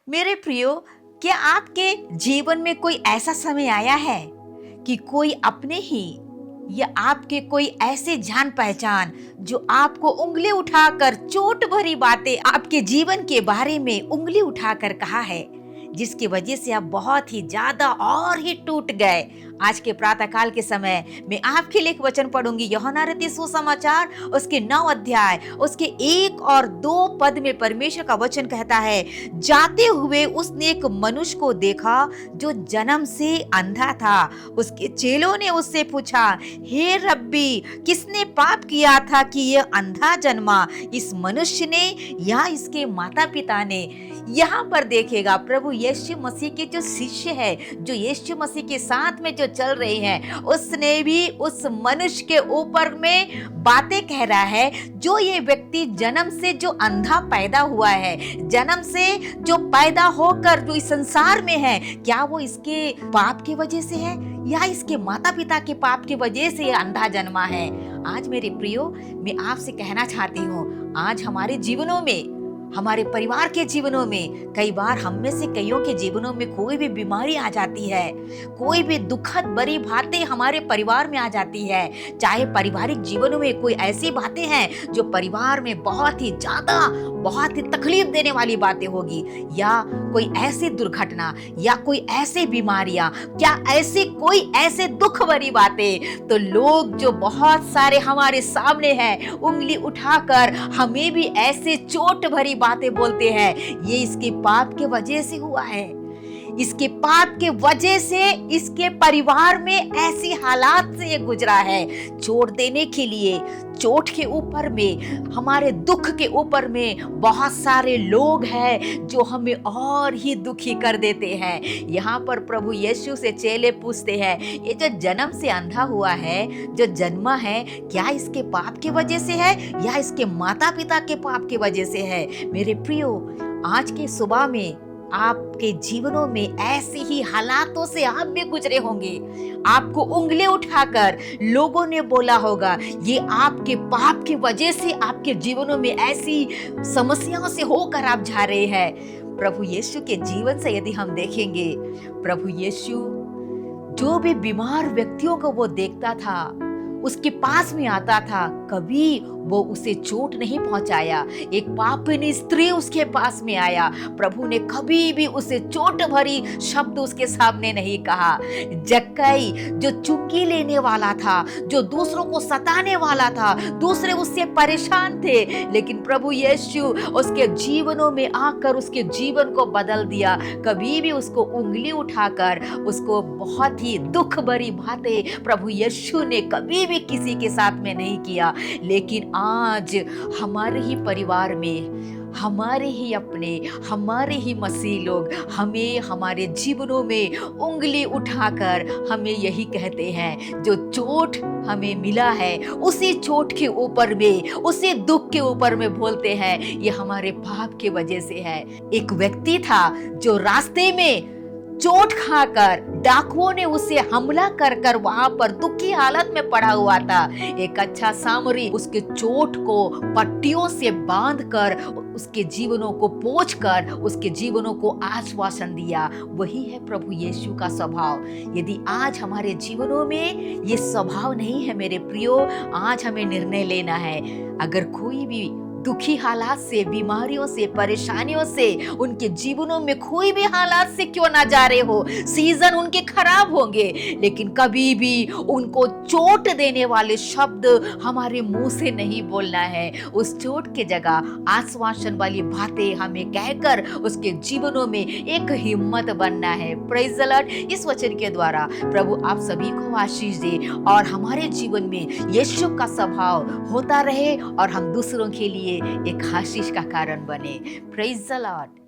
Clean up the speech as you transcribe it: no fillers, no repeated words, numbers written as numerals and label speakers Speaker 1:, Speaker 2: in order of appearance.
Speaker 1: मेरे प्रियो, क्या आपके जीवन में कोई ऐसा समय आया है कि कोई अपने ही या आपके कोई ऐसे जान पहचान जो आपको उंगली उठाकर चोट भरी बातें आपके जीवन के बारे में उंगली उठाकर कहा है, जिसकी वजह से आप बहुत ही ज्यादा और ही टूट गए। आज के प्रातःकाल के समय मैं आपके लिए एक वचन पढ़ूंगी, यूहन्ना रचित सुसमाचार उसके 9 अध्याय उसके 1 और 2 पद में परमेश्वर का वचन कहता है, जाते हुए उसने एक मनुष्य को देखा जो जन्म से अंधा था। उसके चेलों ने उससे पूछा, हे रब्बी, किसने पाप किया था कि यह अंधा जन्मा, इस मनुष्य ने या इसके माता पिता ने? यहाँ पर देखेगा प्रभु यीशु मसीह के जो शिष्य है, जो यीशु मसीह के साथ में जो चल रहे हैं, उसने भी उस मनुष्य के ऊपर में बातें कह रहा है। जो ये व्यक्ति जन्म से जो अंधा पैदा हुआ है, जन्म से जो पैदा होकर जो इस संसार में है, क्या वो इसके पाप की वजह से है या इसके माता पिता के पाप की वजह से ये अंधा जन्मा है? आज मेरे प्रियो, मैं आपसे कहना चाहती हूँ, आज हमारे जीवनों में, हमारे परिवार के जीवनों में, कई बार हम में से कईयों के जीवनों में कोई भी बीमारी आ जाती है, कोई भी दुखद बड़ी बातें हमारे परिवार में आ जाती है। चाहे पारिवारिक जीवनों में कोई ऐसी बातें हैं जो परिवार में बहुत ही ज्यादा, बहुत ही तकलीफ देने वाली बातें होगी, या कोई ऐसी दुर्घटना या कोई ऐसी बीमारियां, क्या ऐसी कोई ऐसे दुख भरी बातें, तो लोग जो बहुत सारे हमारे सामने हैं, उंगली उठाकर हमें भी ऐसे चोट भरी बातें बोलते हैं, ये इसके पाप के वजह से हुआ है, इसके पाप के वजह से इसके परिवार में ऐसी हालात से ये गुजरा है। चोट देने के लिए, चोट के ऊपर में, हमारे दुख के ऊपर में बहुत सारे लोग हैं जो हमें और ही दुखी कर देते हैं। यहाँ पर प्रभु यीशु से चेले पूछते हैं, ये जो जन्म से अंधा हुआ है, जो जन्मा है, क्या इसके पाप की वजह से है या इसके माता पिता के पाप की वजह से है? मेरे प्रियो, आज के सुबह में आपके जीवनों में ऐसे ही हालातों से आप भी गुजरे होंगे। आपको उंगली उठाकर लोगों ने बोला होगा, ये आपके पाप की वजह से आपके जीवनों में ऐसी समस्याओं से होकर आप जा रहे हैं। प्रभु यीशु के जीवन से यदि हम देखेंगे, प्रभु यीशु जो भी बीमार व्यक्तियों को वो देखता था, उसके पास में आता था, कभी वो उसे चोट नहीं पहुंचाया। एक पापिनी स्त्री उसके पास में आया, प्रभु ने कभी भी उसे चोट भरी शब्द उसके सामने नहीं कहा। जक्कई जो चुंगी लेने वाला था, जो दूसरों को सताने वाला था, दूसरे उससे परेशान थे, लेकिन प्रभु यीशु उसके जीवनों में आकर उसके जीवन को बदल दिया। कभी भी उसको उंगली उठाकर उसको बहुत ही दुख भरी बातें प्रभु यीशु ने कभी भी किसी के साथ में नहीं किया। लेकिन आज हमारे ही परिवार में, हमारे ही अपने, हमारे ही मसीह लोग हमें हमारे जीवनों में उंगली उठाकर हमें यही कहते हैं, जो चोट हमें मिला है उसी चोट के ऊपर में, उसी दुख के ऊपर में बोलते हैं, ये हमारे पाप के वजह से है। एक व्यक्ति था जो रास्ते में चोट खाकर डाकुओं ने उसे हमला कर कर वहां पर दुखी हालत में पड़ा हुआ था। एक अच्छा सामरी उसके चोट को पट्टियों से बांधकर उसके जीवनों को पोंछकर उसके जीवनों को आश्वासन दिया। वही है प्रभु यीशु का स्वभाव। यदि आज हमारे जीवनों में ये स्वभाव नहीं है मेरे प्रियो, आज हमें निर्णय लेना है। अगर कोई भी दुखी हालात से, बीमारियों से, परेशानियों से, उनके जीवनों में कोई भी हालात से क्यों ना जा रहे हो, सीजन उनके खराब होंगे, लेकिन कभी भी उनको चोट देने वाले शब्द हमारे मुंह से नहीं बोलना है। उस चोट के जगह आश्वासन वाली बातें हमें कहकर उसके जीवनों में एक हिम्मत बनना है। Praise the Lord. इस वचन के द्वारा प्रभु आप सभी को आशीष दे और हमारे जीवन में यीशु का स्वभाव होता रहे और हम दूसरों के लिए एक आशीष का कारण बने। Praise the Lord.